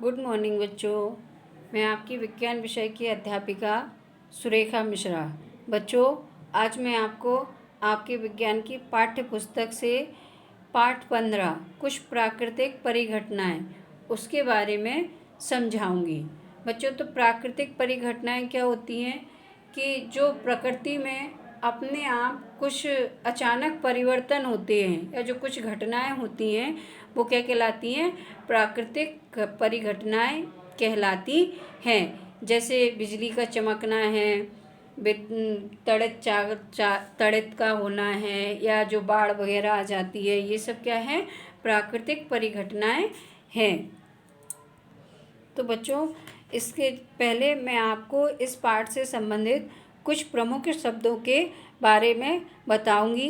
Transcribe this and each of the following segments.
Good morning बच्चों। मैं आपकी विज्ञान विषय की अध्यापिका सुरेखा मिश्रा। बच्चों, आज मैं आपको आपके विज्ञान की पाठ्य पुस्तक से पाठ 15 कुछ प्राकृतिक परिघटनाएं उसके बारे में समझाऊंगी। बच्चों, तो प्राकृतिक परिघटनाएं क्या होती हैं कि जो प्रकृति में अपने आप कुछ अचानक परिवर्तन होते हैं या जो कुछ घटनाएं होती हैं वो क्या कहलाती हैं? प्राकृतिक परिघटनाएं कहलाती हैं। जैसे बिजली का चमकना है, तड़ित का होना है, या जो बाढ़ वगैरह आ जाती है, ये सब क्या है? प्राकृतिक परिघटनाएं हैं। तो बच्चों, इसके पहले मैं आपको इस पाठ से संबंधित कुछ प्रमुख शब्दों के बारे में बताऊंगी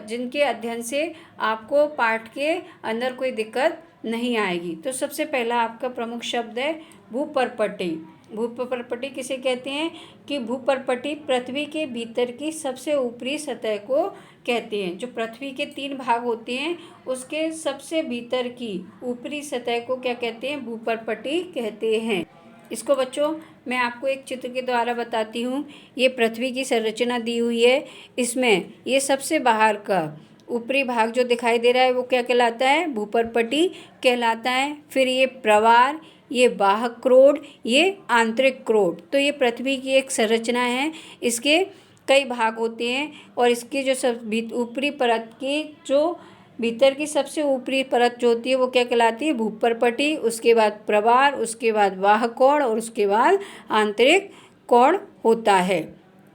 जिनके अध्ययन से आपको पाठ के अंदर कोई दिक्कत नहीं आएगी। तो सबसे पहला आपका प्रमुख शब्द है भूपर्पटी। भूपर्पटी किसे कहते हैं? कि भूपर्पटी पृथ्वी के भीतर की सबसे ऊपरी सतह को कहते हैं। जो पृथ्वी के 3 भाग होते हैं उसके सबसे भीतर की ऊपरी सतह को क्या कहते हैं? भूपर्पटी कहते हैं। इसको बच्चों मैं आपको एक चित्र के द्वारा बताती हूँ। ये पृथ्वी की संरचना दी हुई है। इसमें ये सबसे बाहर का ऊपरी भाग जो दिखाई दे रहा है वो क्या कहलाता है? भूपर्पटी कहलाता है। फिर ये प्रवार, ये बाह्य क्रोड, ये आंतरिक क्रोड। तो ये पृथ्वी की एक संरचना है। इसके कई भाग होते हैं और इसकी जो सब ऊपरी परत की जो भीतर की सबसे ऊपरी परत जो होती है वो क्या कहलाती है? भूपर्पटी। उसके बाद प्रवार, उसके बाद बाह्य कोण और उसके बाद आंतरिक कोण होता है,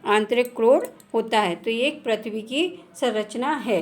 आंतरिक क्रोड होता है। तो ये एक पृथ्वी की संरचना है।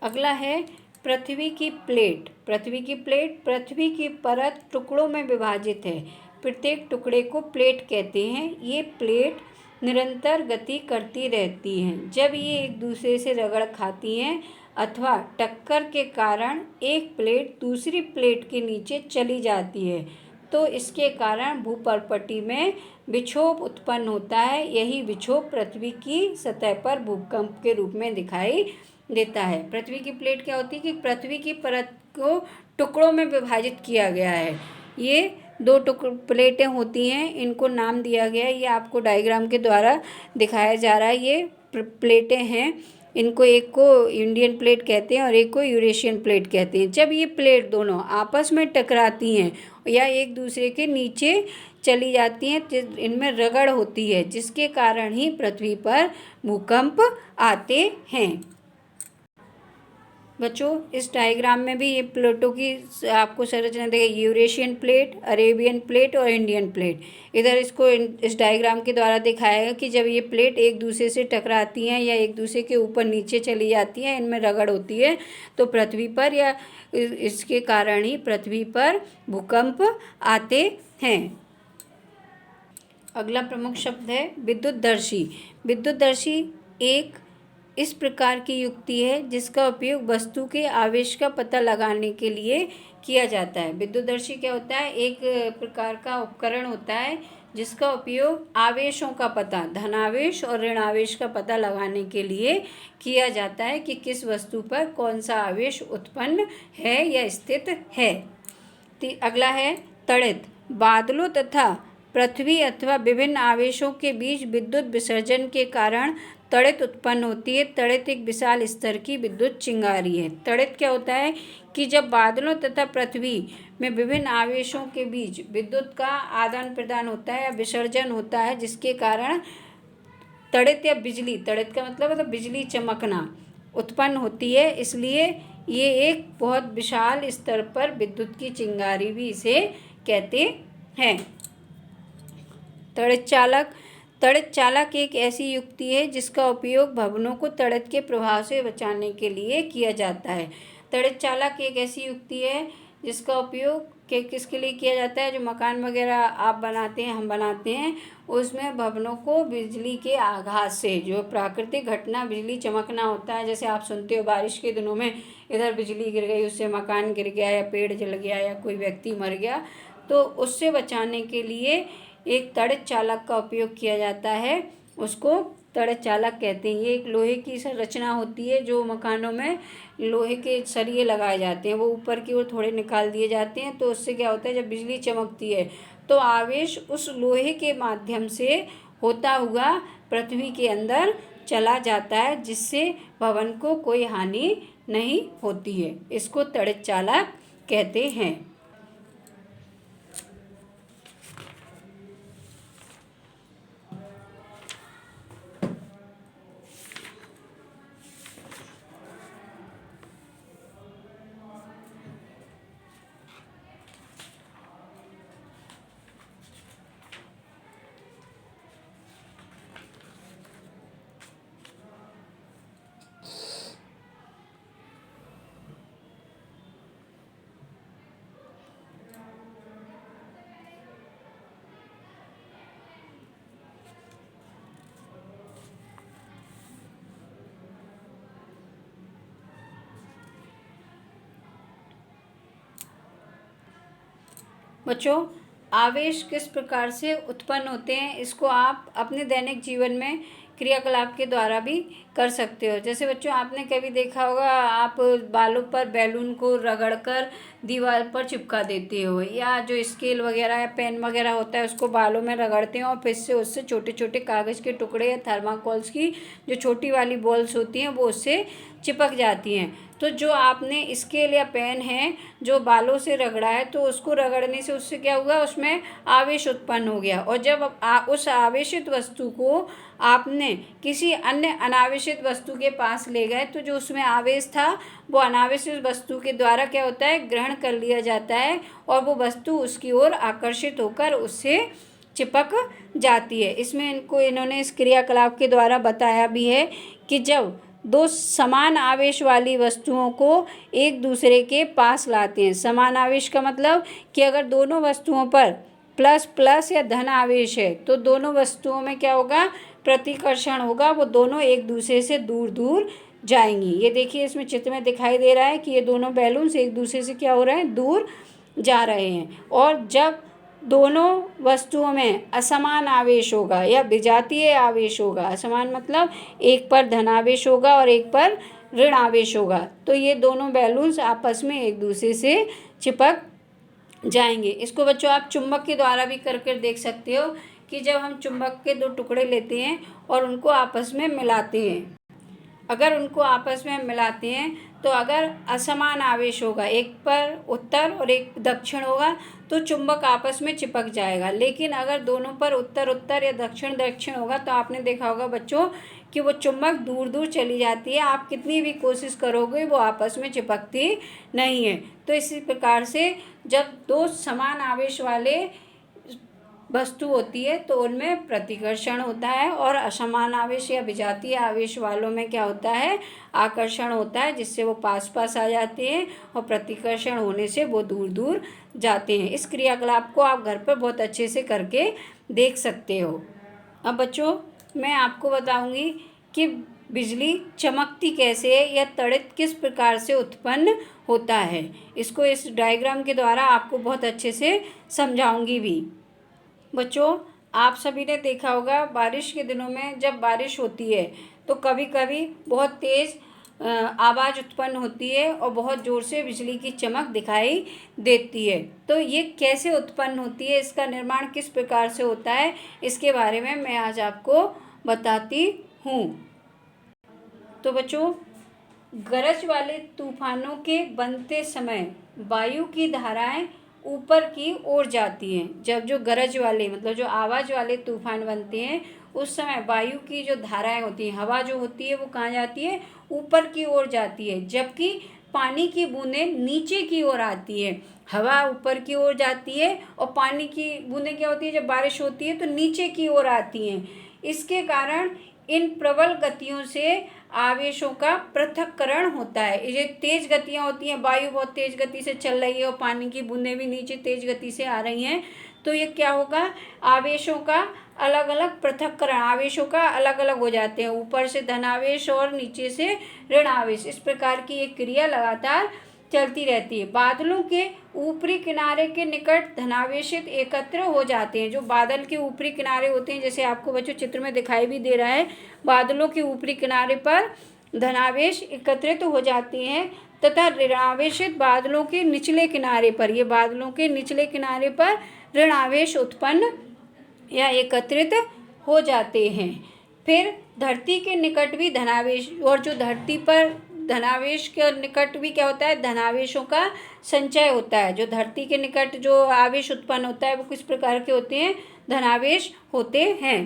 अगला है पृथ्वी की प्लेट। पृथ्वी की प्लेट पृथ्वी की परत टुकड़ों में विभाजित है। प्रत्येक टुकड़े को प्लेट कहते हैं। ये प्लेट निरंतर गति करती रहती हैं। जब ये एक दूसरे से रगड़ खाती हैं अथवा टक्कर के कारण एक प्लेट दूसरी प्लेट के नीचे चली जाती है तो इसके कारण भूपर्पटी में विक्षोभ उत्पन्न होता है। यही विक्षोभ पृथ्वी की सतह पर भूकंप के रूप में दिखाई देता है। पृथ्वी की प्लेट क्या होती है? कि पृथ्वी की परत को टुकड़ों में विभाजित किया गया है। ये 2 प्लेटें होती हैं, इनको नाम दिया गया है। ये आपको डायग्राम के द्वारा दिखाया जा रहा है। ये प्लेटें हैं, इनको एक को इंडियन प्लेट कहते हैं और एक को यूरेशियन प्लेट कहते हैं। जब ये प्लेट दोनों आपस में टकराती हैं या एक दूसरे के नीचे चली जाती हैं, इनमें रगड़ होती है, जिसके कारण ही पृथ्वी पर भूकंप आते हैं। बच्चों, इस डायग्राम में भी ये प्लेटों की आपको संरचना देगी। यूरेशियन प्लेट, अरेबियन प्लेट और इंडियन प्लेट। इधर इसको इस डायग्राम के द्वारा दिखाया है कि जब ये प्लेट एक दूसरे से टकराती हैं या एक दूसरे के ऊपर नीचे चली जाती हैं, इनमें रगड़ होती है तो पृथ्वी पर या इसके कारण ही पृथ्वी पर भूकंप आते हैं। अगला प्रमुख शब्द है विद्युतदर्शी। विद्युतदर्शी एक इस प्रकार की युक्ति है जिसका उपयोग वस्तु के आवेश का पता लगाने के लिए किया जाता है। विद्युतदर्शी क्या होता है? एक प्रकार का उपकरण होता है जिसका उपयोग आवेशों का पता, धनावेश और ऋणावेश का पता लगाने के लिए किया जाता है कि किस वस्तु पर कौन सा आवेश उत्पन्न है या स्थित है। अगला है तड़ित। बादलों तथा पृथ्वी अथवा विभिन्न आवेशों के बीच विद्युत विसर्जन के कारण तड़ित उत्पन्न होती है। तड़ित एक विशाल स्तर की विद्युत चिंगारी है। तड़ित क्या होता है? कि जब बादलों तथा पृथ्वी में विभिन्न आवेशों के बीच विद्युत का आदान प्रदान होता है या विसर्जन होता है, जिसके कारण तड़ित या बिजली, तड़ित का मतलब है बिजली चमकना, उत्पन्न होती है। इसलिए ये एक बहुत विशाल स्तर पर विद्युत की चिंगारी भी इसे कहते हैं। तड़ित चालक। तड़ित चालक एक ऐसी युक्ति है जिसका उपयोग भवनों को तड़ित के प्रभाव से बचाने के लिए किया जाता है। तड़ित चालक एक ऐसी युक्ति है जिसका उपयोग किसके लिए किया जाता है? जो मकान वगैरह आप बनाते हैं, हम बनाते हैं, उसमें भवनों को बिजली के आघात से, जो प्राकृतिक घटना बिजली चमकना होता है, जैसे आप सुनते हो बारिश के दिनों में इधर बिजली गिर गई, उससे मकान गिर गया या पेड़ जल गया या कोई व्यक्ति मर गया, तो उससे बचाने के लिए एक तड़ित चालक का उपयोग किया जाता है। उसको तड़ित चालक कहते हैं। ये एक लोहे की संरचना होती है, जो मकानों में लोहे के सरिये लगाए जाते हैं, वो ऊपर की ओर थोड़े निकाल दिए जाते हैं। तो उससे क्या होता है, जब बिजली चमकती है तो आवेश उस लोहे के माध्यम से होता हुआ पृथ्वी के अंदर चला जाता है, जिससे भवन को कोई हानि नहीं होती है। इसको तड़ित चालक कहते हैं। बच्चों, आवेश किस प्रकार से उत्पन्न होते हैं, इसको आप अपने दैनिक जीवन में क्रियाकलाप के द्वारा भी कर सकते हो। जैसे बच्चों, आपने कभी देखा होगा, आप बालों पर बैलून को रगड़कर दीवार पर चिपका देते हो, या जो स्केल वगैरह या पेन वगैरह होता है उसको बालों में रगड़ते हो और फिर से उससे छोटे छोटे कागज़ के टुकड़े या थर्माकोल्स की जो छोटी वाली बॉल्स होती हैं वो उससे चिपक जाती हैं। तो जो आपने स्केल या पेन है जो बालों से रगड़ा है, तो उसको रगड़ने से उससे क्या हुआ, उसमें आवेश उत्पन्न हो गया। और जब उस आवेशित वस्तु को आपने किसी अन्य अनावेशित वस्तु के पास ले गए, तो जो उसमें आवेश था वो अनावेशित वस्तु के द्वारा क्या होता है, ग्रहण कर लिया जाता है और वो वस्तु उसकी ओर आकर्षित होकर उससे चिपक जाती है। इसमें इन्होंने इस क्रियाकलाप के द्वारा बताया भी है कि जब दो समान आवेश वाली वस्तुओं को एक दूसरे के पास लाते हैं। समान आवेश का मतलब कि अगर दोनों वस्तुओं पर प्लस प्लस या धन आवेश है, तो दोनों वस्तुओं में क्या होगा, प्रतिकर्षण होगा, वो दोनों एक दूसरे से दूर दूर जाएंगी। ये देखिए, इसमें चित्र में दिखाई दे रहा है कि ये दोनों बैलून्स एक दूसरे से क्या हो रहे हैं, दूर जा रहे हैं। और जब दोनों वस्तुओं में असमान आवेश होगा या विजातीय आवेश होगा, असमान मतलब एक पर धनावेश होगा और एक पर ऋण आवेश होगा, तो ये दोनों बैलून्स आपस में एक दूसरे से चिपक जाएंगे। इसको बच्चों आप चुंबक के द्वारा भी कर कर देख सकते हो कि जब हम चुंबक के दो टुकड़े लेते हैं और उनको आपस में मिलाते हैं, अगर उनको आपस में मिलाते हैं तो अगर असमान आवेश होगा, एक पर उत्तर और एक दक्षिण होगा, तो चुंबक आपस में चिपक जाएगा। लेकिन अगर दोनों पर उत्तर उत्तर या दक्षिण दक्षिण होगा, तो आपने देखा होगा बच्चों कि वो चुंबक दूर दूर चली जाती है, आप कितनी भी कोशिश करोगे वो आपस में चिपकती नहीं है। तो इसी प्रकार से जब दो समान आवेश वाले वस्तु होती है तो उनमें प्रतिकर्षण होता है, और असमान आवेश या विजातीय आवेश वालों में क्या होता है, आकर्षण होता है, जिससे वो पास पास आ जाते हैं और प्रतिकर्षण होने से वो दूर दूर जाते हैं। इस क्रियाकलाप को आप घर पर बहुत अच्छे से करके देख सकते हो। अब बच्चों, मैं आपको बताऊंगी कि बिजली चमकती कैसे है या तड़ित किस प्रकार से उत्पन्न होता है। इसको इस डायग्राम के द्वारा आपको बहुत अच्छे से समझाऊंगी भी। बच्चों, आप सभी ने देखा होगा, बारिश के दिनों में जब बारिश होती है तो कभी कभी बहुत तेज़ आवाज़ उत्पन्न होती है और बहुत ज़ोर से बिजली की चमक दिखाई देती है। तो ये कैसे उत्पन्न होती है, इसका निर्माण किस प्रकार से होता है, इसके बारे में मैं आज आपको बताती हूँ। तो बच्चों, गरज वाले तूफानों के बनते समय वायु की धाराएं ऊपर की ओर जाती हैं। जब जो गरज वाले मतलब जो आवाज़ वाले तूफान बनते हैं, उस समय वायु की जो धाराएं होती हैं, हवा जो होती है वो कहाँ जाती है, ऊपर की ओर जाती है, जबकि पानी की बूंदें नीचे की ओर आती है। हवा ऊपर की ओर जाती है और पानी की बूंदें क्या होती है, जब बारिश होती है तो नीचे की ओर आती हैं। इसके कारण इन प्रबल गतियों से आवेशों का पृथक्करण होता है। ये तेज गतियाँ होती हैं, वायु बहुत तेज गति से चल रही है और पानी की बूंदें भी नीचे तेज गति से आ रही हैं, तो ये क्या होगा, आवेशों का अलग अलग पृथक्करण, आवेशों का अलग अलग हो जाते हैं, ऊपर से धनावेश और नीचे से ऋण आवेश। इस प्रकार की एक क्रिया लगातार चलती रहती है। बादलों के ऊपरी किनारे के निकट धनावेशित एकत्र हो जाते हैं। जो बादल के ऊपरी किनारे होते हैं, जैसे आपको बच्चों चित्र में दिखाई भी दे रहा है, बादलों के ऊपरी किनारे पर धनावेश एकत्रित हो जाते हैं तथा ऋणावेशित बादलों के निचले किनारे पर, ये बादलों के निचले किनारे पर ऋणावेश उत्पन्न या एकत्रित हो जाते हैं। फिर धरती के निकट भी धनावेश, और जो धरती पर धनावेश के निकट भी क्या होता है, धनावेशों का संचय होता है। जो धरती के निकट जो आवेश उत्पन्न होता है वो किस प्रकार के होते हैं, धनावेश होते हैं।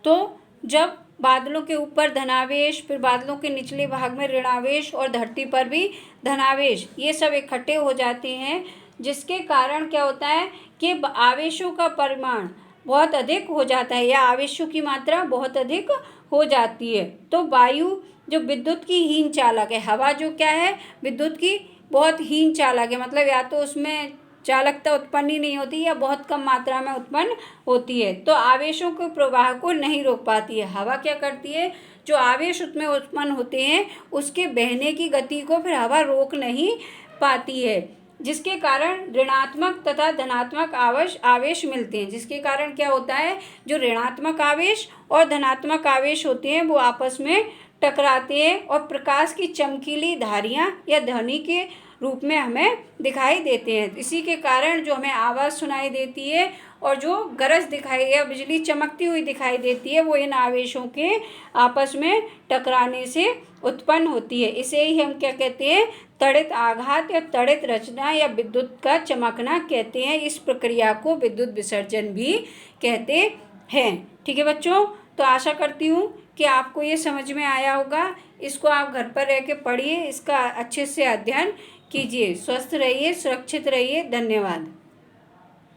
तो जब बादलों के ऊपर धनावेश, फिर बादलों के निचले भाग में ऋणावेश और धरती पर भी धनावेश, ये सब इकट्ठे हो जाते हैं, जिसके कारण क्या होता है कि आवेशों का परिमाण बहुत अधिक हो जाता है या आवेशों की मात्रा बहुत अधिक हो जाती है। तो वायु जो विद्युत की हीन चालक है, हवा जो क्या है, विद्युत की बहुत हीन चालक है, मतलब या तो उसमें चालकता उत्पन्न ही नहीं होती या बहुत कम मात्रा में उत्पन्न होती है, तो आवेशों के प्रवाह को नहीं रोक पाती है। हवा क्या करती है, जो आवेश उसमें उत्पन्न होते हैं उसके बहने की गति को फिर हवा रोक नहीं पाती है, जिसके कारण ऋणात्मक तथा धनात्मक आवेश मिलते हैं। जिसके कारण क्या होता है, जो ऋणात्मक आवेश और धनात्मक आवेश होते हैं वो आपस में टकराते हैं और प्रकाश की चमकीली धारियाँ या ध्वनि के रूप में हमें दिखाई देते हैं। इसी के कारण जो हमें आवाज़ सुनाई देती है और जो गरज दिखाई या बिजली चमकती हुई दिखाई देती है वो इन आवेशों के आपस में टकराने से उत्पन्न होती है। इसे ही हम क्या कहते हैं, त्वरित आघात या त्वरित रचना या विद्युत का चमकना कहते हैं। इस प्रक्रिया को विद्युत विसर्जन भी कहते हैं। ठीक है बच्चों, तो आशा करती हूँ कि आपको ये समझ में आया होगा। इसको आप घर पर रह के पढ़िए, इसका अच्छे से अध्ययन कीजिए। स्वस्थ रहिए, सुरक्षित रहिए। धन्यवाद।